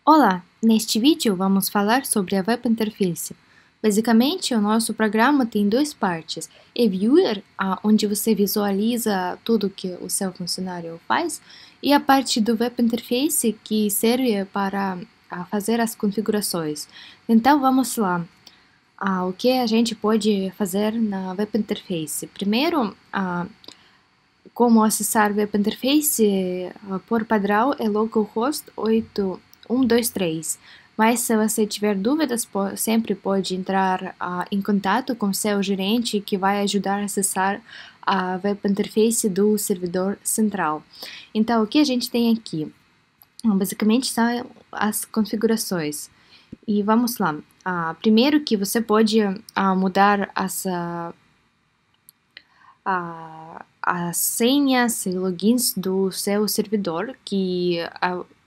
Olá! Neste vídeo vamos falar sobre a Web Interface. Basicamente, o nosso programa tem duas partes. É Viewer, onde você visualiza tudo que o seu funcionário faz, e a parte do Web Interface, que serve para fazer as configurações. Então, vamos lá. O que a gente pode fazer na Web Interface? Primeiro, como acessar Web Interface por padrão é localhost 8123. Mas se você tiver dúvidas, sempre pode entrar em contato com seu gerente que vai ajudar a acessar a Web Interface do servidor central. Então, o que a gente tem aqui? Basicamente são as configurações. E vamos lá. Primeiro que você pode mudar as senhas e logins do seu servidor, que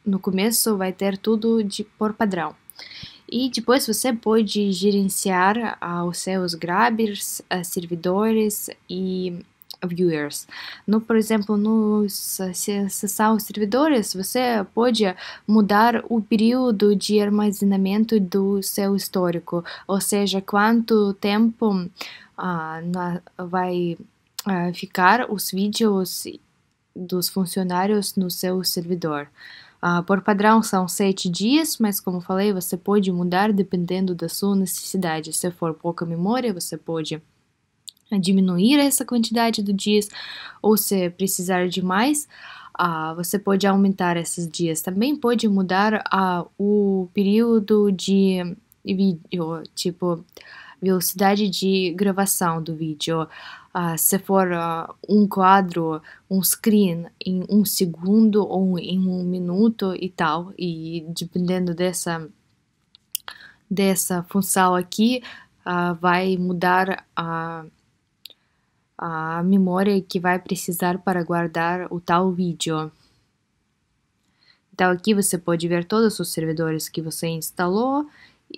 no começo vai ter tudo por padrão. E depois você pode gerenciar os seus grabbers, servidores e viewers. Por exemplo, se acessar os servidores, você pode mudar o período de armazenamento do seu histórico, ou seja, quanto tempo vai ficar os vídeos dos funcionários no seu servidor. Por padrão são 7 dias, mas como falei, você pode mudar dependendo da sua necessidade. Se for pouca memória, você pode diminuir essa quantidade de dias, ou se precisar de mais, você pode aumentar esses dias. Também pode mudar o período de vídeo, tipo velocidade de gravação do vídeo. Se for um quadro, um screen em 1 segundo ou em 1 minuto e tal, e dependendo dessa função aqui, vai mudar a memória que vai precisar para guardar o tal vídeo. Então aqui você pode ver todos os servidores que você instalou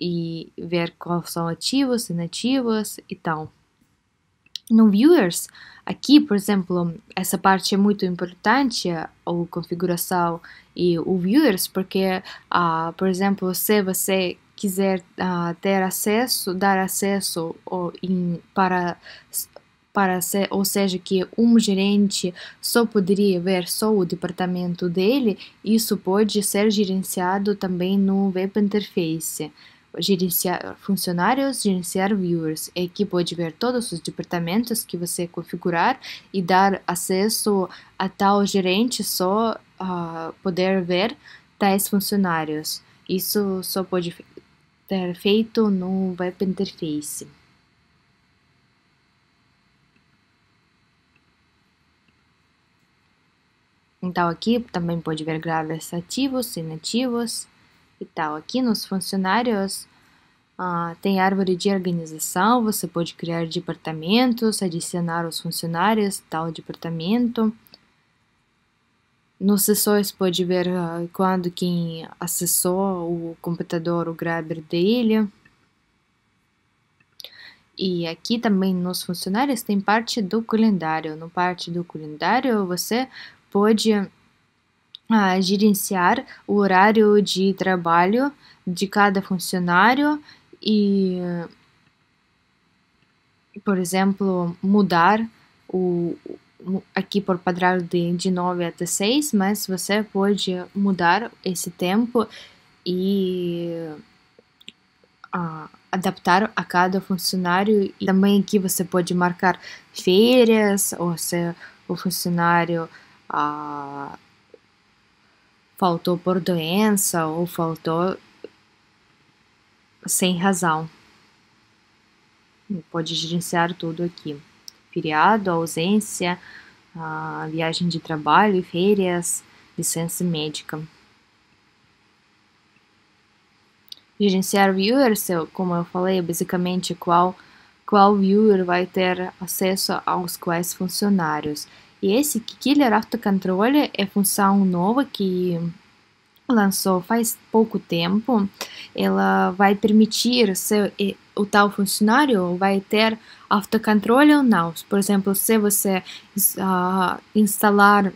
e ver quais são ativos, inativos e tal. No Viewers, aqui, por exemplo, essa parte é muito importante, a configuração e o Viewers, porque, por exemplo, se você quiser dar acesso ou seja, que um gerente só poderia ver só o departamento dele, isso pode ser gerenciado também no Web Interface. Gerenciar funcionários, gerenciar viewers. Aqui pode ver todos os departamentos que você configurar e dar acesso a tal gerente só poder ver tais funcionários. Isso só pode ser feito no Web Interface. Então aqui também pode ver graves ativos, inativos e tal. Aqui nos funcionários tem árvore de organização, você pode criar departamentos, adicionar os funcionários tal departamento. Nos sessões pode ver quando quem acessou o computador, o grabber dele. E aqui também nos funcionários tem parte do calendário. No parte do calendário você pode gerenciar o horário de trabalho de cada funcionário e, por exemplo, mudar aqui por padrão de 9 até 6, mas você pode mudar esse tempo e adaptar a cada funcionário. E também aqui você pode marcar férias, ou se o funcionário faltou por doença ou faltou sem razão. Pode gerenciar tudo aqui. Feriado, ausência, viagem de trabalho, férias, licença médica. Gerenciar viewers, como eu falei, basicamente qual viewer vai ter acesso aos quais funcionários. E esse Killer Autocontrol é função nova que lançou faz pouco tempo. Ela vai permitir se o tal funcionário vai ter autocontrole ou não. Por exemplo, se você instalar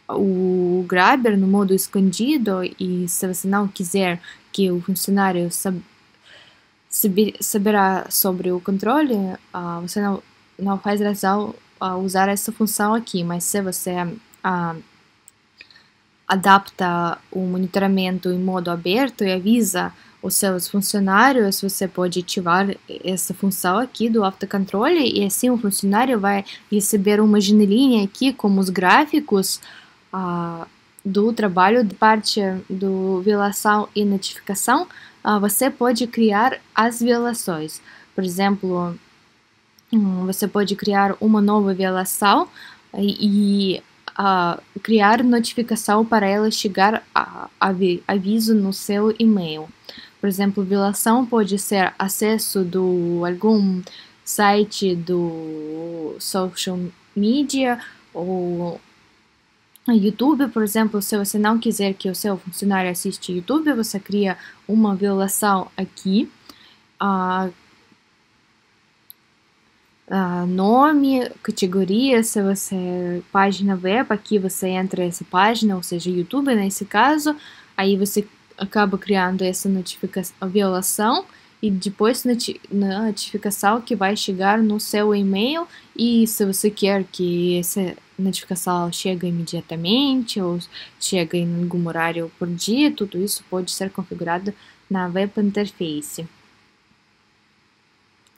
o Grabber no modo escondido e se você não quiser que o funcionário saberá sobre o controle, você não faz razão a usar essa função aqui, mas se você adapta o monitoramento em modo aberto e avisa os seus funcionários, você pode ativar essa função aqui do autocontrole e assim o funcionário vai receber uma janelinha aqui com os gráficos do trabalho de parte do violação e notificação. Você pode criar as violações. Por exemplo, você pode criar uma nova violação e criar notificação para ela chegar aviso no seu e-mail. Por exemplo, violação pode ser acesso do algum site do social media ou YouTube, por exemplo. Se você não quiser que o seu funcionário assista YouTube, você cria uma violação aqui. Nome, categoria, se você página web, aqui você entra essa página, ou seja, YouTube nesse caso, aí você acaba criando essa violação e depois notificação que vai chegar no seu e-mail. E se você quer que essa notificação chegue imediatamente ou chegue em algum horário por dia, tudo isso pode ser configurado na Web Interface.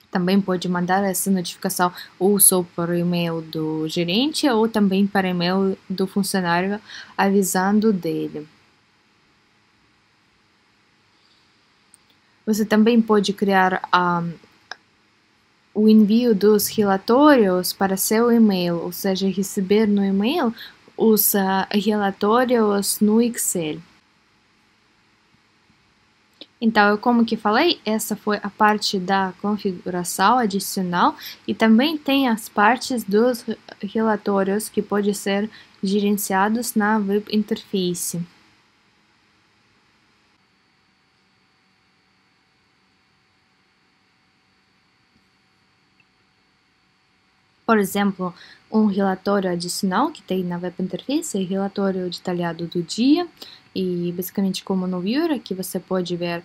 Também pode mandar essa notificação ou só para o e-mail do gerente ou também para o e-mail do funcionário avisando dele. Você também pode criar o envio dos relatórios para seu e-mail, ou seja, receber no e-mail os relatórios no Excel. Então, como que falei, essa foi a parte da configuração adicional e também tem as partes dos relatórios que podem ser gerenciados na Web Interface. Por exemplo, um relatório adicional que tem na Web Interface é o relatório detalhado do dia e basicamente como no Viewer, aqui você pode ver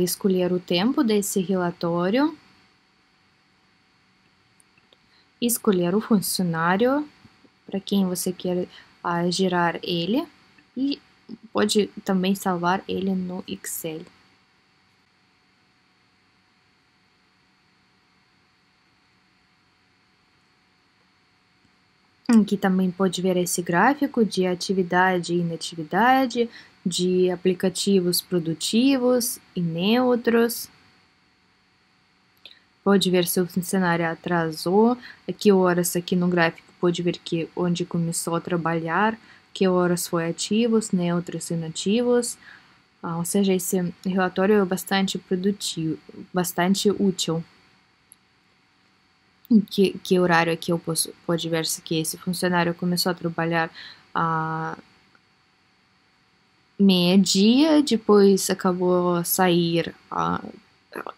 escolher o tempo desse relatório, escolher o funcionário para quem você quer gerar ele e pode também salvar ele no Excel. Aqui também pode ver esse gráfico de atividade e inatividade, de aplicativos produtivos e neutros. Pode ver se o funcionário atrasou, que horas aqui no gráfico pode ver que onde começou a trabalhar, que horas foi ativos, neutros e inativos. Ou seja, esse relatório é bastante produtivo, bastante útil. Que horário aqui eu pode ver se que esse funcionário começou a trabalhar meio-dia, depois acabou a sair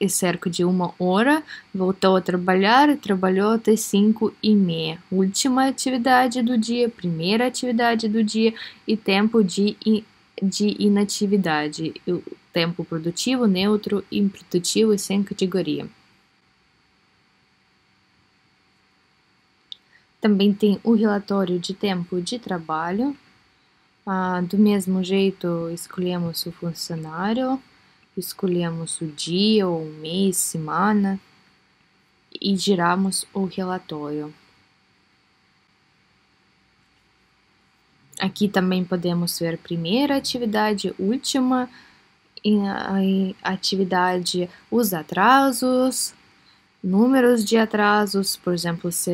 cerca de 1 hora, voltou a trabalhar, trabalhou até 5h30. Última atividade do dia, primeira atividade do dia e tempo de inatividade. O tempo produtivo, neutro, improdutivo e sem categoria. Também tem o relatório de tempo de trabalho. Do mesmo jeito, escolhemos o funcionário, escolhemos o dia, ou mês, semana e giramos o relatório. Aqui também podemos ver primeira atividade, última atividade, os atrasos, números de atrasos. Por exemplo, se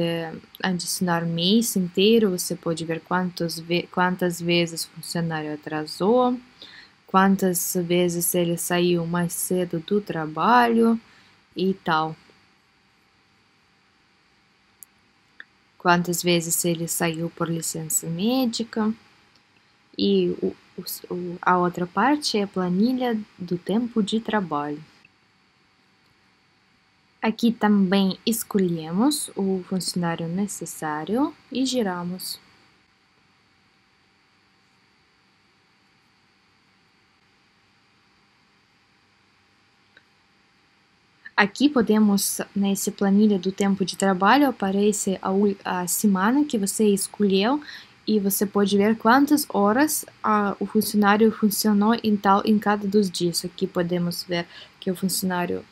adicionar mês inteiro, você pode ver quantas vezes o funcionário atrasou, quantas vezes ele saiu mais cedo do trabalho e tal. Quantas vezes ele saiu por licença médica. E a outra parte é a planilha do tempo de trabalho. Aqui também escolhemos o funcionário necessário e giramos. Aqui podemos, nessa planilha do tempo de trabalho, aparece a semana que você escolheu e você pode ver quantas horas o funcionário funcionou em cada dos dias. Aqui podemos ver que o funcionário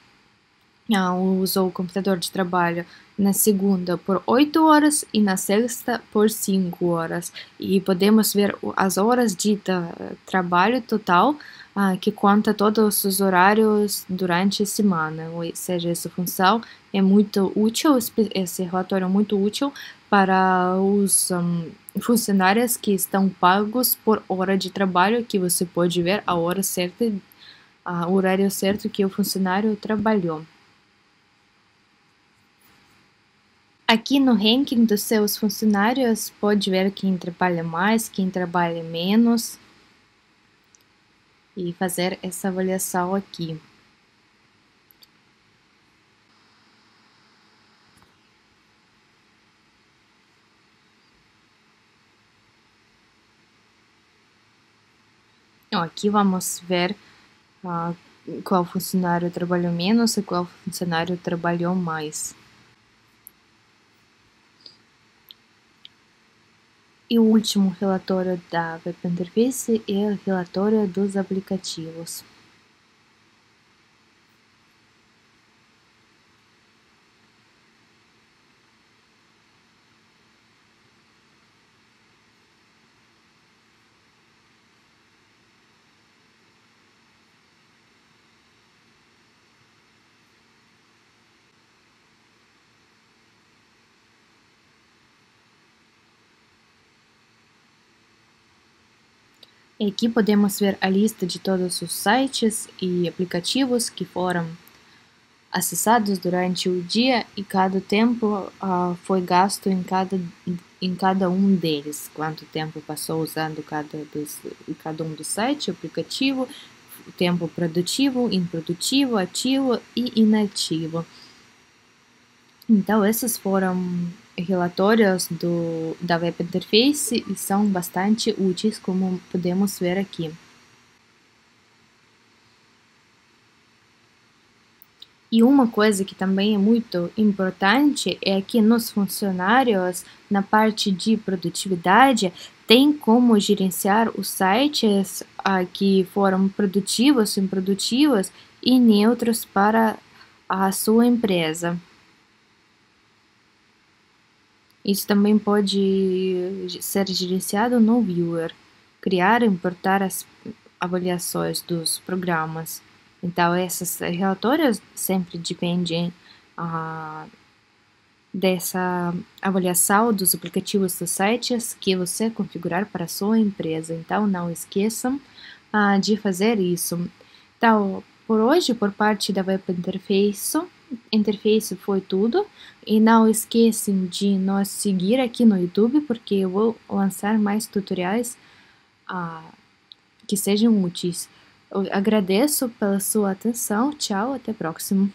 usou o computador de trabalho na segunda por 8 horas e na sexta por 5 horas. E podemos ver as horas de trabalho total, que conta todos os horários durante a semana. Ou seja, essa função é muito útil, esse relatório é muito útil para os funcionários que estão pagos por hora de trabalho, que você pode ver a hora certa, o horário certo que o funcionário trabalhou. Aqui no ranking dos seus funcionários, pode ver quem trabalha mais, quem trabalha menos e fazer essa avaliação aqui. Aqui vamos ver qual funcionário trabalhou menos e qual funcionário trabalhou mais. E o último relatório da Web Interface é o relatório dos aplicativos. E aqui podemos ver a lista de todos os sites e aplicativos que foram acessados durante o dia e cada tempo foi gasto em cada um deles, quanto tempo passou usando cada um dos sites, aplicativo, tempo produtivo, improdutivo, ativo e inativo. Então, esses foram relatórios da Web Interface e são bastante úteis, como podemos ver aqui. E uma coisa que também é muito importante é que nos funcionários, na parte de produtividade, tem como gerenciar os sites que foram produtivos, improdutivos e neutros para a sua empresa. Isso também pode ser gerenciado no Viewer, criar e importar as avaliações dos programas. Então, esses relatórios sempre dependem dessa avaliação dos aplicativos dos sites que você configurar para a sua empresa. Então, não esqueçam de fazer isso. Então, por hoje, por parte da Web Interface foi tudo. E não esqueçam de nos seguir aqui no YouTube, porque eu vou lançar mais tutoriais que sejam úteis. Eu agradeço pela sua atenção. Tchau, até a próxima.